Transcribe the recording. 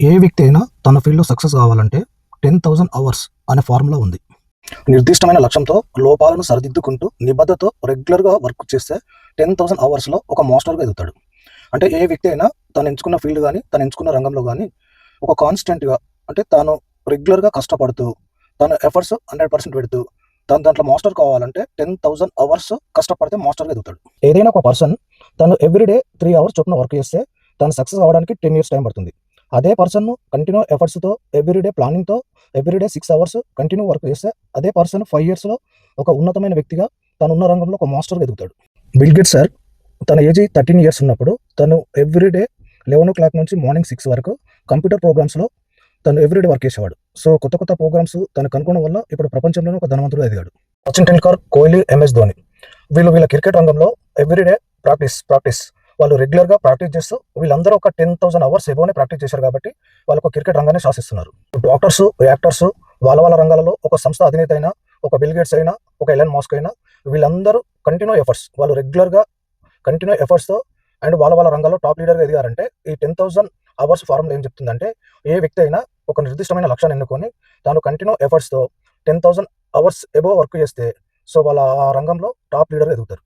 ఏ వ్యక్తి అయినా తన ఫీల్డ్‌లో సక్సెస్ కావాలంటే 10,000 అవర్స్ అనే ఫార్ములా ఉంది. నిర్దిష్టమైన లక్ష్యంతో లోపాలను సరిదిద్దుకుంటూ నిబద్ధతతో రెగ్యులర్‌గా వర్క్ చేస్తే 10,000 అవర్స్‌లో ఒక మాస్టర్‌గా ఎదుగుతాడు. అంటే ఏ వ్యక్తి అయినా తను ఎంచుకున్న ఫీల్డ్ గాని, తను ఎంచుకున్న రంగంలో గాని ఒక కాన్స్టెంట్‌గా అంటే తాను రెగ్యులర్‌గా కష్టపడుతూ, తన ఎఫర్ట్స్ 100% పెడుతూ, తను దాంట్లో మాస్టర్ కావాలంటే 10,000 అవర్స్ కష్టపడితే మాస్టర్‌గా ఎదుగుతాడు. ఏదైనా ఒక పర్సన్ తను ఎవ్రీడే 3 అవర్స్ చొప్పున వర్క్ చేస్తే తను సక్సెస్ అవ్వడానికి 10 ఇయర్స్ టైం పడుతుంది. అదే పర్సన్ కంటిన్యూ ఎఫర్ట్స్‌తో ఎవ్రీడే ప్లానింగ్‌తో ఎవ్రీడే 6 అవర్స్ కంటిన్యూ వర్క్ చేస్తే అదే పర్సన్ 5 ఇయర్స్‌లో ఒక ఉన్నతమైన వ్యక్తిగా తనున్న రంగంలో ఒక మాస్టర్‌గా ఎదుగుతాడు. బిల్ గేట్స్ సార్ తన ఏజ్ 13 ఇయర్స్ ఉన్నప్పుడు తను ఎవ్రీడే 11:00 నుంచి మార్నింగ్ 6 వరకు కంప్యూటర్ ప్రోగ్రామ్స్‌లో తను ఎవ్రీడే వర్క్ చేసేవాడు. సో కొత్త కొత్త ప్రోగ్రామ్స్ తను కనుక్కోవడం వల్ల ఇప్పుడు ప్రపంచంలోనే ఒక ధనవంతుడుగా ఎదిగాడు. సచిన్ టెండూల్కర్, కోహ్లీ, ఎంఎస్ ధోని వీళ్ళ క్రికెట్ రంగంలో ఎవ్రీడే ప్రాక్టీస్ వాళ్ళు రెగ్యులర్‌గా ప్రాక్టీస్ చేస్తూ వీళ్ళందరూ ఒక 10,000 అవర్స్ ఎబోవ్‌నే ప్రాక్టీస్ చేశారు కాబట్టి వాళ్ళొక క్రికెట్ రంగాన్ని శాసిస్తున్నారు. డాక్టర్స్, యాక్టర్స్ వాళ్ళ రంగాలలో ఒక సంస్థ అధినేత అయినా, ఒక బిల్ గేట్స్ అయినా, ఒక ఎలన్ మస్క్ అయినా వీళ్ళందరూ కంటిన్యూ ఎఫర్ట్స్ వాళ్ళు రెగ్యులర్‌గా కంటిన్యూ ఎఫర్ట్స్‌తో అండ్ వాళ్ళ రంగాల్లో టాప్ లీడర్‌గా ఎదిగారంటే ఈ 10,000 అవర్స్ ఫార్ములా ఏం చెప్తుందంటే ఏ వ్యక్తి అయినా ఒక నిర్దిష్టమైన లక్ష్యాన్ని ఎన్నుకొని తాను కంటిన్యూ ఎఫర్ట్స్‌తో 10,000 అవర్స్ ఎబోవ్ వర్క్ చేస్తే సో వాళ్ళ ఆ రంగంలో టాప్ లీడర్‌గా ఎదుగుతారు.